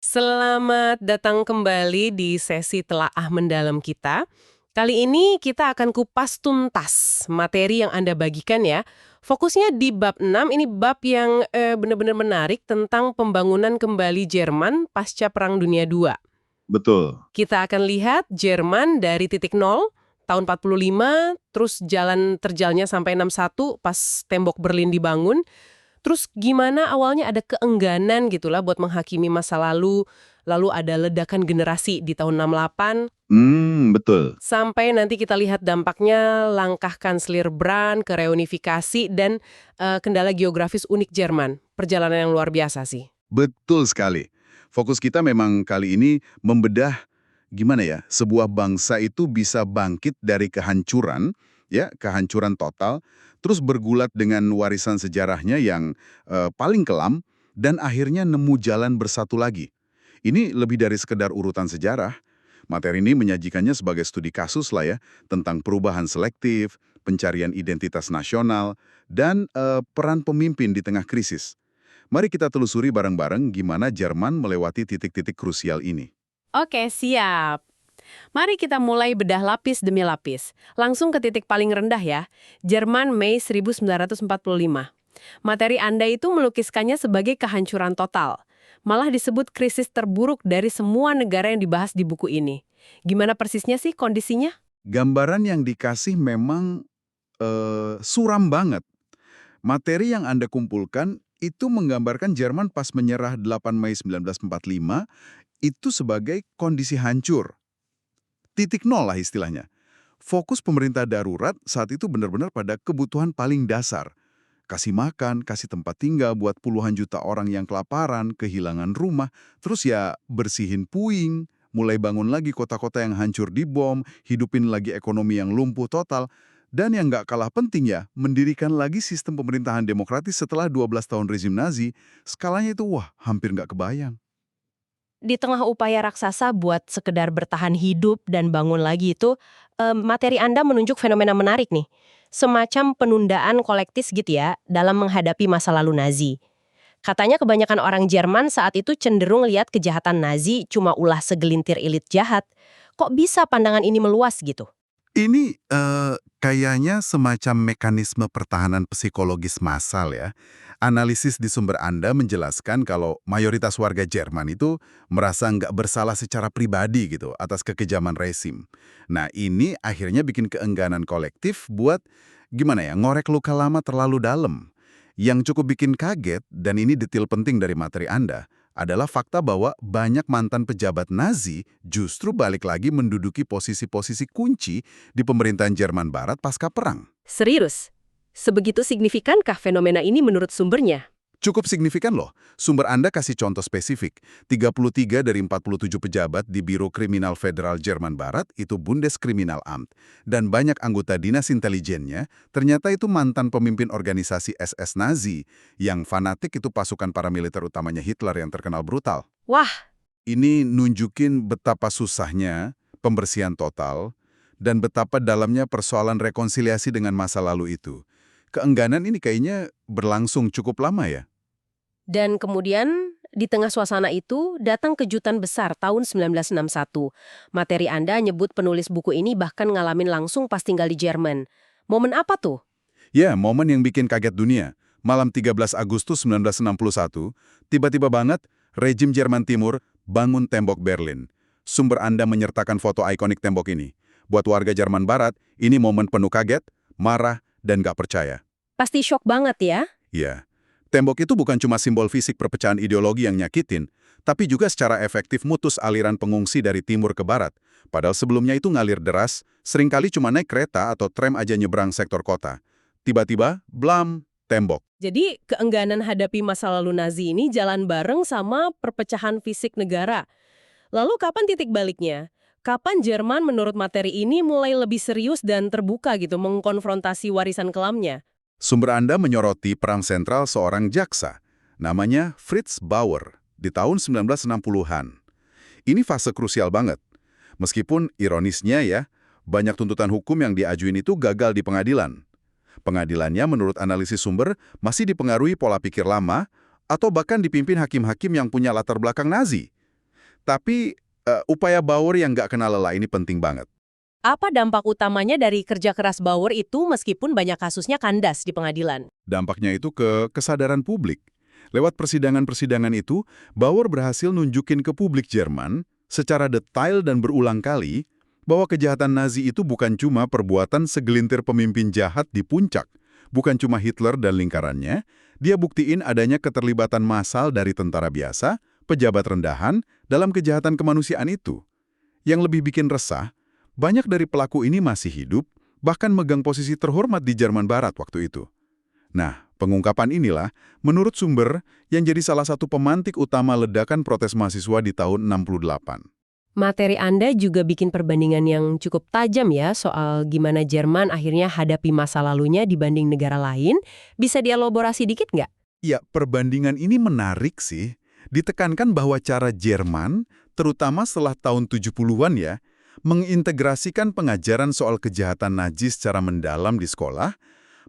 Selamat datang kembali di sesi telaah mendalam kita. Kali ini kita akan kupas tuntas materi yang Anda bagikan ya. Fokusnya di bab 6, ini bab yang benar-benar menarik tentang pembangunan kembali Jerman pasca Perang Dunia II. Betul. Kita akan lihat Jerman dari titik nol, tahun 45, terus jalan terjalnya sampai 61 pas tembok Berlin dibangun. Terus gimana awalnya ada keengganan gitulah buat menghakimi masa lalu ada ledakan generasi di tahun 68, Betul. sampai nanti kita lihat dampaknya langkah Kanselir Brandt ke reunifikasi dan kendala geografis unik Jerman. Perjalanan yang luar biasa sih. Betul sekali. Fokus kita memang kali ini membedah gimana ya, sebuah bangsa itu bisa bangkit dari kehancuran, ya, kehancuran total, terus bergulat dengan warisan sejarahnya yang paling kelam, dan akhirnya nemu jalan bersatu lagi. Ini lebih dari sekedar urutan sejarah. Materi ini menyajikannya sebagai studi kasus lah ya, tentang perubahan selektif, pencarian identitas nasional, dan peran pemimpin di tengah krisis. Mari kita telusuri bareng-bareng gimana Jerman melewati titik-titik krusial ini. Oke, siap. Mari kita mulai bedah lapis demi lapis. Langsung ke titik paling rendah ya. Jerman Mei 1945. Materi Anda itu melukiskannya sebagai kehancuran total. Malah disebut krisis terburuk dari semua negara yang dibahas di buku ini. Gimana persisnya sih kondisinya? Gambaran yang dikasih memang suram banget. Materi yang Anda kumpulkan itu menggambarkan Jerman pas menyerah 8 Mei 1945 itu sebagai kondisi hancur. Titik nol lah istilahnya. Fokus pemerintah darurat saat itu benar-benar pada kebutuhan paling dasar. Kasih makan, kasih tempat tinggal buat puluhan juta orang yang kelaparan, kehilangan rumah, terus ya bersihin puing, mulai bangun lagi kota-kota yang hancur dibom, hidupin lagi ekonomi yang lumpuh total, dan yang nggak kalah penting ya, mendirikan lagi sistem pemerintahan demokratis setelah 12 tahun rezim Nazi, skalanya itu wah hampir nggak kebayang. Di tengah upaya raksasa buat sekedar bertahan hidup dan bangun lagi itu, materi Anda menunjuk fenomena menarik nih. Semacam penundaan kolektif gitu ya, dalam menghadapi masa lalu Nazi. Katanya kebanyakan orang Jerman saat itu cenderung lihat kejahatan Nazi cuma ulah segelintir elit jahat. Kok bisa pandangan ini meluas gitu? Ini kayaknya semacam mekanisme pertahanan psikologis massal ya. Analisis di sumber Anda menjelaskan kalau mayoritas warga Jerman itu merasa nggak bersalah secara pribadi gitu atas kekejaman rezim. Nah ini akhirnya bikin keengganan kolektif buat gimana ya, ngorek luka lama terlalu dalam. Yang cukup bikin kaget, dan ini detail penting dari materi Anda, adalah fakta bahwa banyak mantan pejabat Nazi justru balik lagi menduduki posisi-posisi kunci di pemerintahan Jerman Barat pasca perang. Serius? Sebegitu signifikankah fenomena ini menurut sumbernya? Cukup signifikan loh, sumber Anda kasih contoh spesifik. 33 dari 47 pejabat di Biro Kriminal Federal Jerman Barat itu Bundeskriminalamt. Dan banyak anggota dinas intelijennya ternyata itu mantan pemimpin organisasi SS Nazi, yang fanatik itu pasukan paramiliter utamanya Hitler yang terkenal brutal. Wah, Ini nunjukin betapa susahnya pembersihan total dan betapa dalamnya persoalan rekonsiliasi dengan masa lalu itu. Keengganan ini kayaknya berlangsung cukup lama ya. dan kemudian di tengah suasana itu datang kejutan besar tahun 1961. Materi Anda nyebut penulis buku ini bahkan ngalamin langsung pas tinggal di Jerman. Momen apa tuh? Ya, momen yang bikin kaget dunia. Malam 13 Agustus 1961, tiba-tiba banget rejim Jerman Timur bangun tembok Berlin. Sumber Anda menyertakan foto ikonik tembok ini. Buat warga Jerman Barat, ini momen penuh kaget, marah, dan gak percaya. Pasti shock banget ya? Ya, tembok itu bukan cuma simbol fisik perpecahan ideologi yang nyakitin, tapi juga secara efektif mutus aliran pengungsi dari timur ke barat. Padahal sebelumnya itu ngalir deras, seringkali cuma naik kereta atau tram aja nyebrang sektor kota. Tiba-tiba, blam, tembok. Jadi keengganan hadapi masa lalu Nazi ini jalan bareng sama perpecahan fisik negara. Lalu kapan titik baliknya? Kapan Jerman menurut materi ini mulai lebih serius dan terbuka gitu mengkonfrontasi warisan kelamnya? Sumber Anda menyoroti peran sentral seorang jaksa, namanya Fritz Bauer, di tahun 1960-an. Ini fase krusial banget. Meskipun ironisnya ya, banyak tuntutan hukum yang diajuin itu gagal di pengadilan. Pengadilannya menurut analisis sumber masih dipengaruhi pola pikir lama atau bahkan dipimpin hakim-hakim yang punya latar belakang Nazi. Tapi upaya Bauer yang nggak kenal lelah ini penting banget. Apa dampak utamanya dari kerja keras Bauer itu meskipun banyak kasusnya kandas di pengadilan? Dampaknya itu ke kesadaran publik. Lewat persidangan-persidangan itu, Bauer berhasil nunjukin ke publik Jerman secara detail dan berulang kali bahwa kejahatan Nazi itu bukan cuma perbuatan segelintir pemimpin jahat di puncak, bukan cuma Hitler dan lingkarannya, dia buktiin adanya keterlibatan massal dari tentara biasa, pejabat rendahan, dalam kejahatan kemanusiaan itu. Yang lebih bikin resah, banyak dari pelaku ini masih hidup, bahkan megang posisi terhormat di Jerman Barat waktu itu. Nah, pengungkapan inilah, menurut sumber, yang jadi salah satu pemantik utama ledakan protes mahasiswa di tahun 68. Materi Anda juga bikin perbandingan yang cukup tajam ya soal gimana Jerman akhirnya hadapi masa lalunya dibanding negara lain. Bisa dielaborasi dikit nggak? Ya, perbandingan ini menarik sih. Ditekankan bahwa cara Jerman, terutama setelah tahun 70-an ya, mengintegrasikan pengajaran soal kejahatan Nazi secara mendalam di sekolah,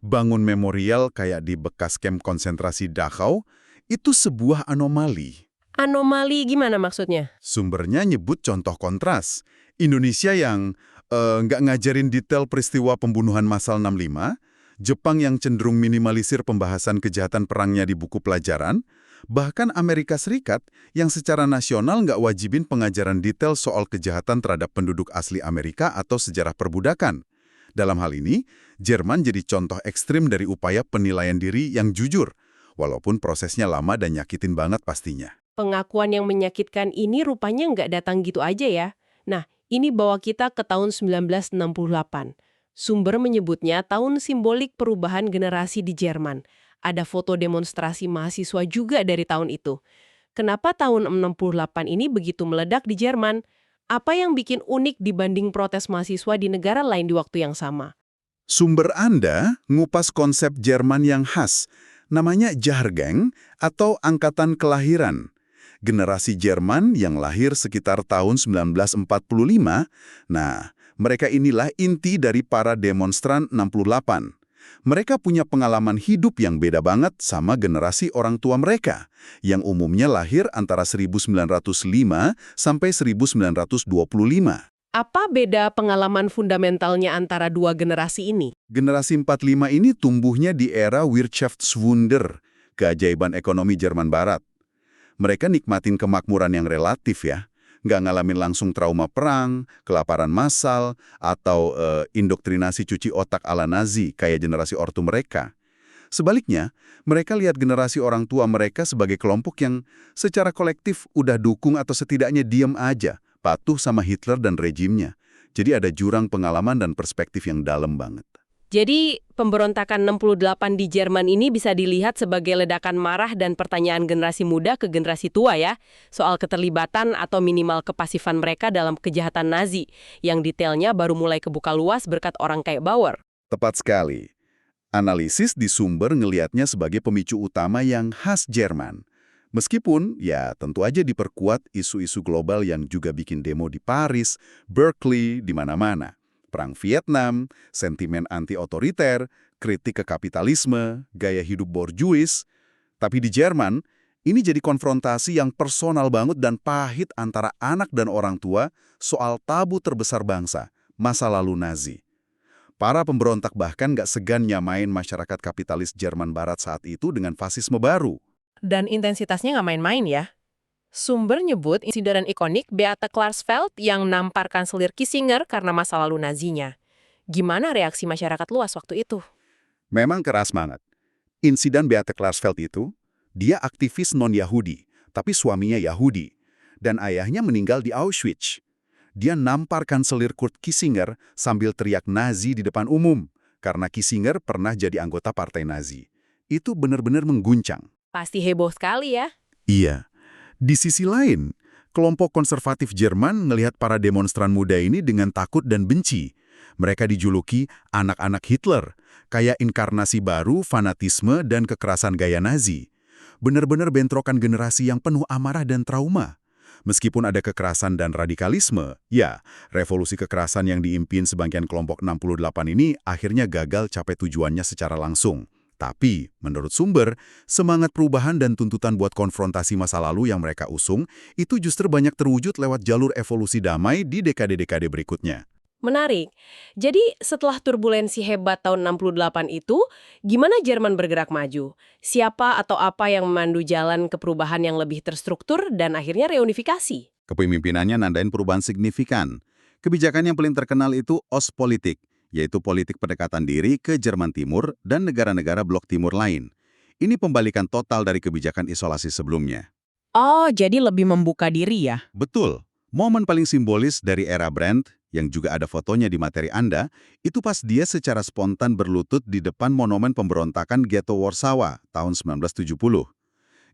bangun memorial kayak di bekas kamp konsentrasi Dachau, itu sebuah anomali. Anomali gimana maksudnya? Sumbernya nyebut contoh kontras. Indonesia yang nggak ngajarin detail peristiwa pembunuhan massal 65, Jepang yang cenderung minimalisir pembahasan kejahatan perangnya di buku pelajaran, bahkan Amerika Serikat yang secara nasional nggak wajibin pengajaran detail soal kejahatan terhadap penduduk asli Amerika atau sejarah perbudakan. Dalam hal ini, Jerman jadi contoh ekstrim dari upaya penilaian diri yang jujur, walaupun prosesnya lama dan nyakitin banget pastinya. Pengakuan yang menyakitkan ini rupanya nggak datang gitu aja ya. Nah, ini bawa kita ke tahun 1968. Sumber menyebutnya tahun simbolik perubahan generasi di Jerman. Ada foto demonstrasi mahasiswa juga dari tahun itu. Kenapa tahun 68 ini begitu meledak di Jerman? Apa yang bikin unik dibanding protes mahasiswa di negara lain di waktu yang sama? Sumber Anda ngupas konsep Jerman yang khas, namanya Jahrgang atau angkatan kelahiran. Generasi Jerman yang lahir sekitar tahun 1945, nah, mereka inilah inti dari para demonstran 68. Mereka punya pengalaman hidup yang beda banget sama generasi orang tua mereka, yang umumnya lahir antara 1905 sampai 1925. Apa beda pengalaman fundamentalnya antara dua generasi ini? Generasi 45 ini tumbuhnya di era Wirtschaftswunder, keajaiban ekonomi Jerman Barat. Mereka nikmatin kemakmuran yang relatif ya, nggak ngalamin langsung trauma perang, kelaparan massal, atau indoktrinasi cuci otak ala Nazi kayak generasi ortu mereka. Sebaliknya, mereka lihat generasi orang tua mereka sebagai kelompok yang secara kolektif udah dukung atau setidaknya diam aja, patuh sama Hitler dan rejimnya. Jadi ada jurang pengalaman dan perspektif yang dalam banget. Jadi, pemberontakan 68 di Jerman ini bisa dilihat sebagai ledakan marah dan pertanyaan generasi muda ke generasi tua ya, soal keterlibatan atau minimal kepasifan mereka dalam kejahatan Nazi, yang detailnya baru mulai kebuka luas berkat orang kayak Bauer. Tepat sekali. Analisis di sumber ngelihatnya sebagai pemicu utama yang khas Jerman. Meskipun, ya tentu aja diperkuat isu-isu global yang juga bikin demo di Paris, Berkeley, di mana-mana. Perang Vietnam, sentimen anti-otoriter, kritik ke kapitalisme, gaya hidup borjuis. Tapi di Jerman, ini jadi konfrontasi yang personal banget dan pahit antara anak dan orang tua soal tabu terbesar bangsa, masa lalu Nazi. Para pemberontak bahkan nggak segan nyamain masyarakat kapitalis Jerman Barat saat itu dengan fasisme baru. Dan intensitasnya nggak main-main ya. Sumber nyebut insiden ikonik Beate Klarsfeld yang nampar Kanselir Kissinger karena masa lalu Nazinya. Gimana reaksi masyarakat luas waktu itu? Memang keras banget. Insiden Beate Klarsfeld itu, dia aktivis non-Yahudi, tapi suaminya Yahudi. Dan ayahnya meninggal di Auschwitz. Dia nampar Kanselir Kurt Kissinger sambil teriak Nazi di depan umum, karena Kissinger pernah jadi anggota partai Nazi. Itu benar-benar mengguncang. Pasti heboh sekali ya. Iya. Di sisi lain, kelompok konservatif Jerman melihat para demonstran muda ini dengan takut dan benci. Mereka dijuluki anak-anak Hitler, kayak inkarnasi baru, fanatisme, dan kekerasan gaya Nazi. Benar-benar bentrokan generasi yang penuh amarah dan trauma. Meskipun ada kekerasan dan radikalisme, ya, revolusi kekerasan yang diimpin sebagian kelompok 68 ini akhirnya gagal capai tujuannya secara langsung. Tapi, menurut sumber, semangat perubahan dan tuntutan buat konfrontasi masa lalu yang mereka usung itu justru banyak terwujud lewat jalur evolusi damai di dekade-dekade berikutnya. Menarik. Jadi setelah turbulensi hebat tahun 68 itu, gimana Jerman bergerak maju? Siapa atau apa yang memandu jalan ke perubahan yang lebih terstruktur dan akhirnya reunifikasi? Kepemimpinannya nandain perubahan signifikan. Kebijakan yang paling terkenal itu Ostpolitik, yaitu politik pendekatan diri ke Jerman Timur dan negara-negara blok timur lain. Ini pembalikan total dari kebijakan isolasi sebelumnya. Oh, jadi lebih membuka diri ya? Betul. Momen paling simbolis dari era Brandt, yang juga ada fotonya di materi Anda, itu pas dia secara spontan berlutut di depan monumen pemberontakan Ghetto Warsawa tahun 1970.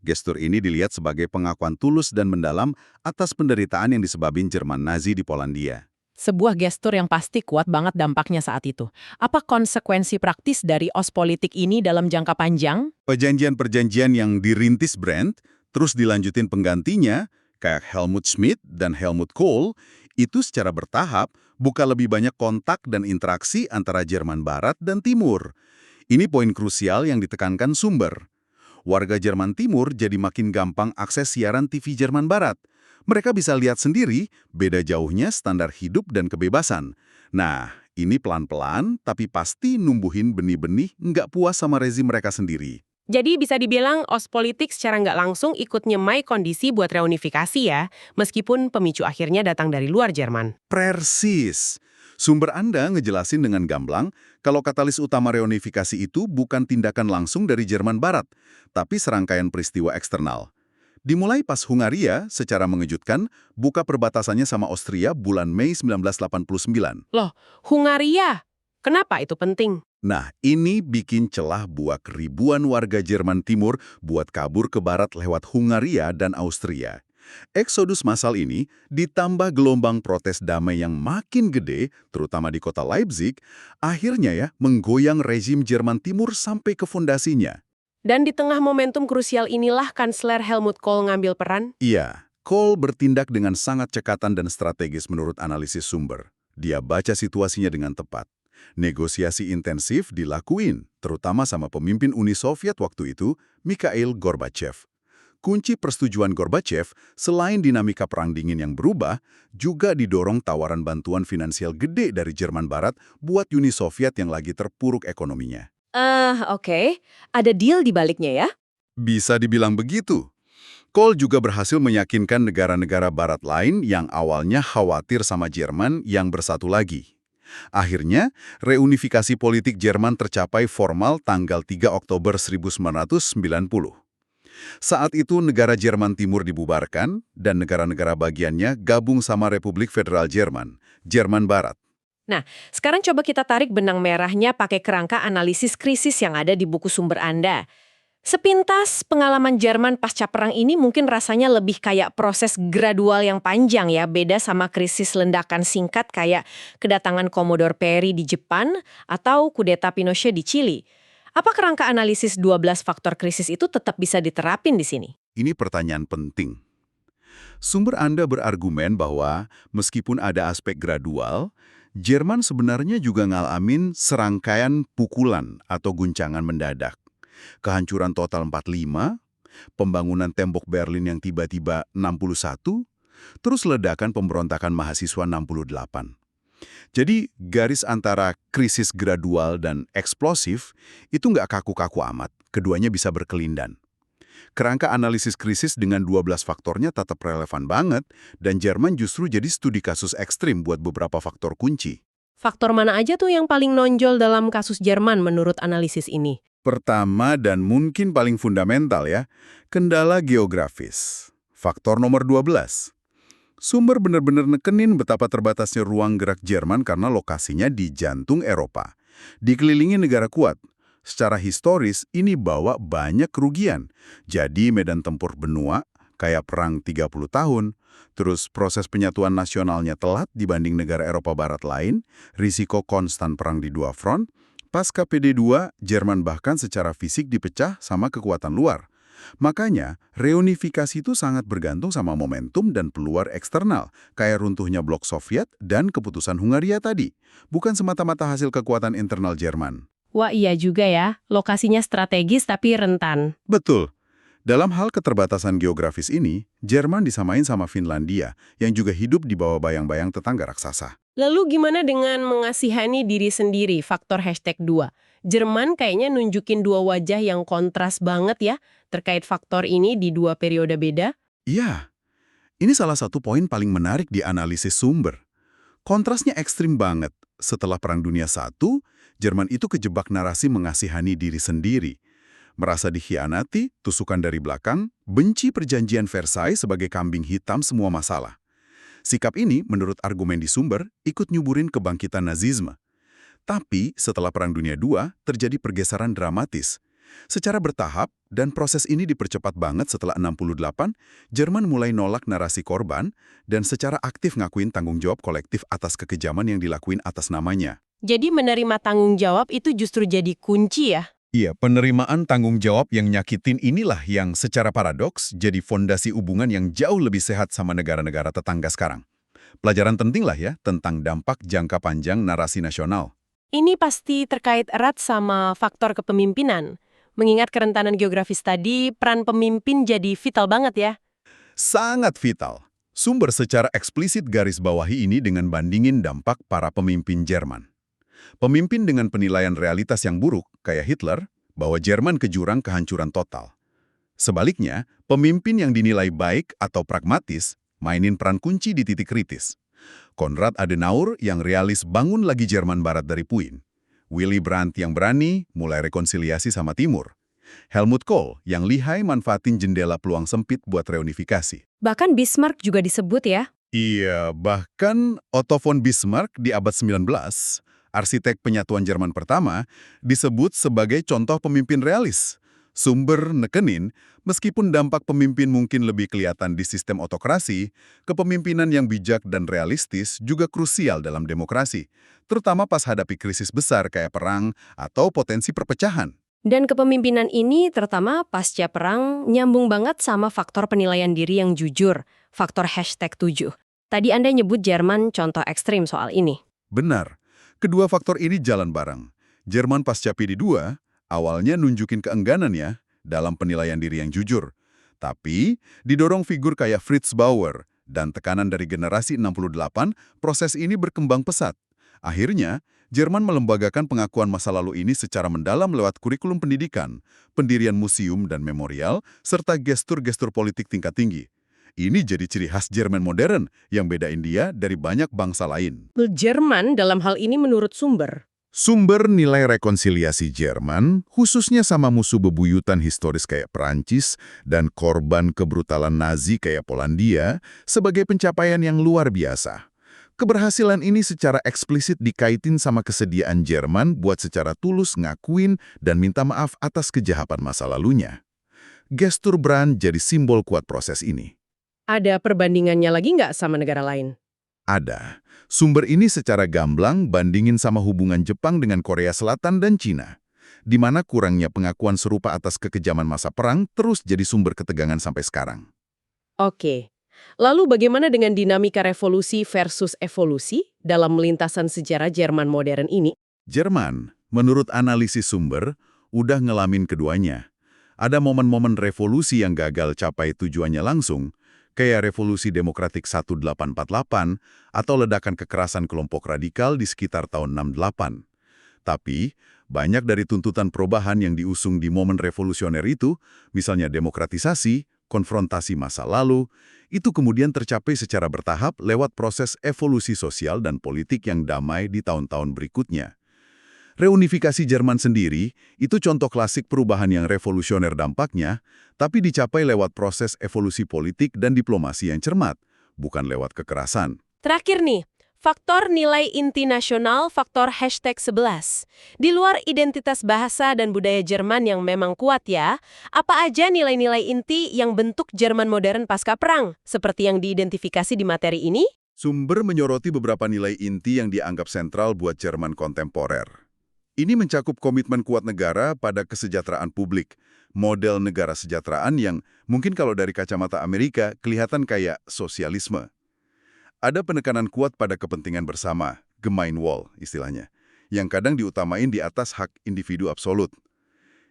Gestur ini dilihat sebagai pengakuan tulus dan mendalam atas penderitaan yang disebabin Jerman Nazi di Polandia. Sebuah gestur yang pasti kuat banget dampaknya saat itu. Apa konsekuensi praktis dari Ostpolitik ini dalam jangka panjang? Perjanjian-perjanjian yang dirintis Brandt, terus dilanjutin penggantinya, kayak Helmut Schmidt dan Helmut Kohl, itu secara bertahap buka lebih banyak kontak dan interaksi antara Jerman Barat dan Timur. Ini poin krusial yang ditekankan sumber. Warga Jerman Timur jadi makin gampang akses siaran TV Jerman Barat. Mereka bisa lihat sendiri beda jauhnya standar hidup dan kebebasan. Nah, ini pelan-pelan tapi pasti numbuhin benih-benih nggak puas sama rezim mereka sendiri. Jadi bisa dibilang Ostpolitik secara nggak langsung ikut nyemai kondisi buat reunifikasi ya, meskipun pemicu akhirnya datang dari luar Jerman. Persis. Sumber Anda ngejelasin dengan gamblang kalau katalis utama reunifikasi itu bukan tindakan langsung dari Jerman Barat, tapi serangkaian peristiwa eksternal. Dimulai pas Hungaria, secara mengejutkan, buka perbatasannya sama Austria bulan Mei 1989. Loh, Hungaria? Kenapa itu penting? Nah, ini bikin celah buat ribuan warga Jerman Timur buat kabur ke barat lewat Hungaria dan Austria. Eksodus massal ini ditambah gelombang protes damai yang makin gede, terutama di kota Leipzig, akhirnya ya menggoyang rezim Jerman Timur sampai ke fondasinya. Dan di tengah momentum krusial inilah Kansler Helmut Kohl ngambil peran? Iya, Kohl bertindak dengan sangat cekatan dan strategis menurut analisis sumber. Dia baca situasinya dengan tepat. Negosiasi intensif dilakuin, terutama sama pemimpin Uni Soviet waktu itu, Mikhail Gorbachev. Kunci persetujuan Gorbachev, selain dinamika Perang Dingin yang berubah, juga didorong tawaran bantuan finansial gede dari Jerman Barat buat Uni Soviet yang lagi terpuruk ekonominya. Oke. Ada deal di baliknya ya? Bisa dibilang begitu. Kohl juga berhasil meyakinkan negara-negara Barat lain yang awalnya khawatir sama Jerman yang bersatu lagi. Akhirnya, reunifikasi politik Jerman tercapai formal tanggal 3 Oktober 1990. Saat itu negara Jerman Timur dibubarkan dan negara-negara bagiannya gabung sama Republik Federal Jerman, Jerman Barat. Nah, sekarang coba kita tarik benang merahnya pakai kerangka analisis krisis yang ada di buku sumber Anda. Sepintas, pengalaman Jerman pasca perang ini mungkin rasanya lebih kayak proses gradual yang panjang ya, beda sama krisis ledakan singkat kayak kedatangan Commodore Perry di Jepang atau kudeta Pinochet di Chili. Apa kerangka analisis 12 faktor krisis itu tetap bisa diterapin di sini? Ini pertanyaan penting. Sumber Anda berargumen bahwa meskipun ada aspek gradual, Jerman sebenarnya juga ngalamin serangkaian pukulan atau guncangan mendadak. Kehancuran total 45, pembangunan tembok Berlin yang tiba-tiba 61, terus ledakan pemberontakan mahasiswa 68. Jadi garis antara krisis gradual dan eksplosif itu nggak kaku-kaku amat, keduanya bisa berkelindan. Kerangka analisis krisis dengan 12 faktornya tetap relevan banget, dan Jerman justru jadi studi kasus ekstrim buat beberapa faktor kunci. Faktor mana aja tuh yang paling nonjol dalam kasus Jerman menurut analisis ini? Pertama dan mungkin paling fundamental ya, kendala geografis. Faktor nomor 12. Sumber benar-benar nekenin betapa terbatasnya ruang gerak Jerman karena lokasinya di jantung Eropa. Dikelilingi negara kuat. Secara historis, ini bawa banyak kerugian. Jadi medan tempur benua, kayak perang 30 tahun, terus proses penyatuan nasionalnya telat dibanding negara Eropa Barat lain, risiko konstan perang di dua front, pasca PD2, Jerman bahkan secara fisik dipecah sama kekuatan luar. Makanya, reunifikasi itu sangat bergantung sama momentum dan peluang eksternal, kayak runtuhnya blok Soviet dan keputusan Hungaria tadi, bukan semata-mata hasil kekuatan internal Jerman. Wah iya juga ya, lokasinya strategis tapi rentan. Betul. Dalam hal keterbatasan geografis ini, Jerman disamain sama Finlandia yang juga hidup di bawah bayang-bayang tetangga raksasa. Lalu gimana dengan mengasihani diri sendiri, faktor #2? Jerman kayaknya nunjukin dua wajah yang kontras banget ya, terkait faktor ini di dua periode beda. Iya, ini salah satu poin paling menarik di analisis sumber. Kontrasnya ekstrim banget. Setelah Perang Dunia I, Jerman itu kejebak narasi mengasihani diri sendiri. Merasa dikhianati, tusukan dari belakang, benci perjanjian Versailles sebagai kambing hitam semua masalah. Sikap ini, menurut argumen di sumber, ikut nyuburin kebangkitan Nazisme. Tapi, setelah Perang Dunia II, terjadi pergeseran dramatis. Secara bertahap, dan proses ini dipercepat banget setelah 68, Jerman mulai nolak narasi korban dan secara aktif ngakuin tanggung jawab kolektif atas kekejaman yang dilakuin atas namanya. Jadi menerima tanggung jawab itu justru jadi kunci ya? Iya, penerimaan tanggung jawab yang nyakitin inilah yang secara paradoks jadi fondasi hubungan yang jauh lebih sehat sama negara-negara tetangga sekarang. Pelajaran penting lah ya tentang dampak jangka panjang narasi nasional. Ini pasti terkait erat sama faktor kepemimpinan. Mengingat kerentanan geografis tadi, peran pemimpin jadi vital banget ya. Sangat vital. Sumber secara eksplisit garis bawahi ini dengan bandingin dampak para pemimpin Jerman. Pemimpin dengan penilaian realitas yang buruk, kayak Hitler, bawa Jerman ke jurang kehancuran total. Sebaliknya, pemimpin yang dinilai baik atau pragmatis, mainin peran kunci di titik kritis. Konrad Adenauer yang realis bangun lagi Jerman Barat dari puing. Willy Brandt yang berani mulai rekonsiliasi sama Timur. Helmut Kohl yang lihai manfaatin jendela peluang sempit buat reunifikasi. Bahkan Bismarck juga disebut ya. Iya, bahkan Otto von Bismarck di abad 19, arsitek penyatuan Jerman pertama, disebut sebagai contoh pemimpin realis. Sumber nekenin, meskipun dampak pemimpin mungkin lebih kelihatan di sistem otokrasi, kepemimpinan yang bijak dan realistis juga krusial dalam demokrasi, terutama pas hadapi krisis besar kayak perang atau potensi perpecahan. Dan kepemimpinan ini terutama pasca perang nyambung banget sama faktor penilaian diri yang jujur, faktor #7. Tadi Anda nyebut Jerman contoh ekstrim soal ini. Benar. Kedua faktor ini jalan bareng. Jerman pasca PD2 awalnya nunjukin keengganannya dalam penilaian diri yang jujur. Tapi, didorong figur kayak Fritz Bauer dan tekanan dari generasi 68, proses ini berkembang pesat. Akhirnya, Jerman melembagakan pengakuan masa lalu ini secara mendalam lewat kurikulum pendidikan, pendirian museum dan memorial, serta gestur-gestur politik tingkat tinggi. Ini jadi ciri khas Jerman modern yang bedain dia dari banyak bangsa lain. Jerman dalam hal ini menurut sumber. Sumber nilai rekonsiliasi Jerman, khususnya sama musuh bebuyutan historis kayak Perancis dan korban kebrutalan Nazi kayak Polandia, sebagai pencapaian yang luar biasa. Keberhasilan ini secara eksplisit dikaitin sama kesediaan Jerman buat secara tulus ngakuin dan minta maaf atas kejahatan masa lalunya. Gestur Brandt jadi simbol kuat proses ini. Ada perbandingannya lagi nggak sama negara lain? Ada. Sumber ini secara gamblang bandingin sama hubungan Jepang dengan Korea Selatan dan Cina, di mana kurangnya pengakuan serupa atas kekejaman masa perang terus jadi sumber ketegangan sampai sekarang. Oke. Lalu bagaimana dengan dinamika revolusi versus evolusi dalam lintasan sejarah Jerman modern ini? Jerman, menurut analisis sumber, udah ngelamin keduanya. Ada momen-momen revolusi yang gagal capai tujuannya langsung, kayak Revolusi Demokratik 1848 atau ledakan kekerasan kelompok radikal di sekitar tahun 68. Tapi, banyak dari tuntutan perubahan yang diusung di momen revolusioner itu, misalnya demokratisasi, konfrontasi masa lalu, itu kemudian tercapai secara bertahap lewat proses evolusi sosial dan politik yang damai di tahun-tahun berikutnya. Reunifikasi Jerman sendiri itu contoh klasik perubahan yang revolusioner dampaknya, tapi dicapai lewat proses evolusi politik dan diplomasi yang cermat, bukan lewat kekerasan. Terakhir nih, faktor nilai inti nasional, faktor #11. Di luar identitas bahasa dan budaya Jerman yang memang kuat ya, apa aja nilai-nilai inti yang bentuk Jerman modern pasca perang, seperti yang diidentifikasi di materi ini? Sumber menyoroti beberapa nilai inti yang dianggap sentral buat Jerman kontemporer. Ini mencakup komitmen kuat negara pada kesejahteraan publik, model negara sejahteraan yang mungkin kalau dari kacamata Amerika kelihatan kayak sosialisme. Ada penekanan kuat pada kepentingan bersama, Gemeinwohl istilahnya, yang kadang diutamain di atas hak individu absolut.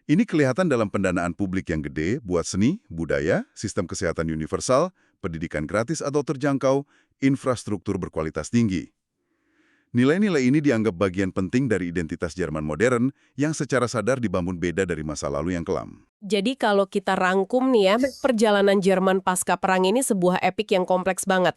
Ini kelihatan dalam pendanaan publik yang gede buat seni, budaya, sistem kesehatan universal, pendidikan gratis atau terjangkau, infrastruktur berkualitas tinggi. Nilai-nilai ini dianggap bagian penting dari identitas Jerman modern yang secara sadar dibangun beda dari masa lalu yang kelam. Jadi kalau kita rangkum nih ya, perjalanan Jerman pasca perang ini sebuah epik yang kompleks banget.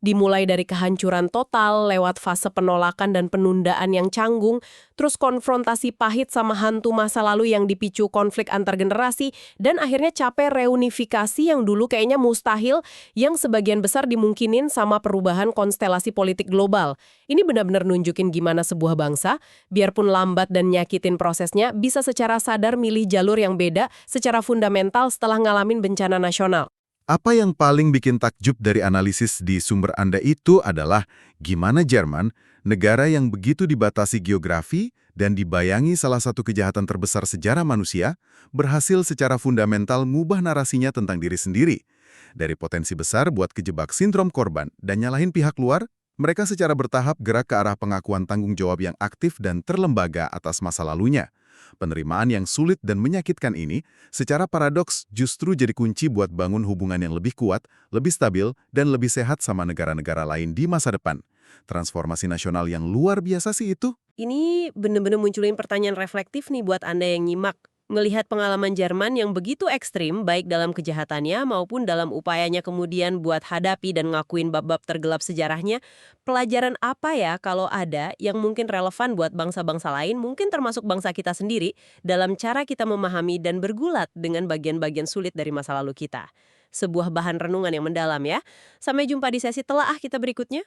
Dimulai dari kehancuran total, lewat fase penolakan dan penundaan yang canggung, terus konfrontasi pahit sama hantu masa lalu yang dipicu konflik antar generasi, dan akhirnya capai reunifikasi yang dulu kayaknya mustahil, yang sebagian besar dimungkinin sama perubahan konstelasi politik global. Ini benar-benar nunjukin gimana sebuah bangsa, biarpun lambat dan nyakitin prosesnya, bisa secara sadar milih jalur yang beda secara fundamental setelah ngalamin bencana nasional. Apa yang paling bikin takjub dari analisis di sumber Anda itu adalah gimana Jerman, negara yang begitu dibatasi geografi dan dibayangi salah satu kejahatan terbesar sejarah manusia, berhasil secara fundamental mengubah narasinya tentang diri sendiri. Dari potensi besar buat kejebak sindrom korban dan nyalahin pihak luar, mereka secara bertahap gerak ke arah pengakuan tanggung jawab yang aktif dan terlembaga atas masa lalunya. Penerimaan yang sulit dan menyakitkan ini, secara paradoks justru jadi kunci buat bangun hubungan yang lebih kuat, lebih stabil, dan lebih sehat sama negara-negara lain di masa depan. Transformasi nasional yang luar biasa sih itu. Ini bener-bener munculin pertanyaan reflektif nih buat Anda yang nyimak. Melihat pengalaman Jerman yang begitu ekstrim, baik dalam kejahatannya maupun dalam upayanya kemudian buat hadapi dan ngakuin bab-bab tergelap sejarahnya, pelajaran apa ya kalau ada yang mungkin relevan buat bangsa-bangsa lain, mungkin termasuk bangsa kita sendiri, dalam cara kita memahami dan bergulat dengan bagian-bagian sulit dari masa lalu kita. Sebuah bahan renungan yang mendalam ya. Sampai jumpa di sesi telaah kita berikutnya.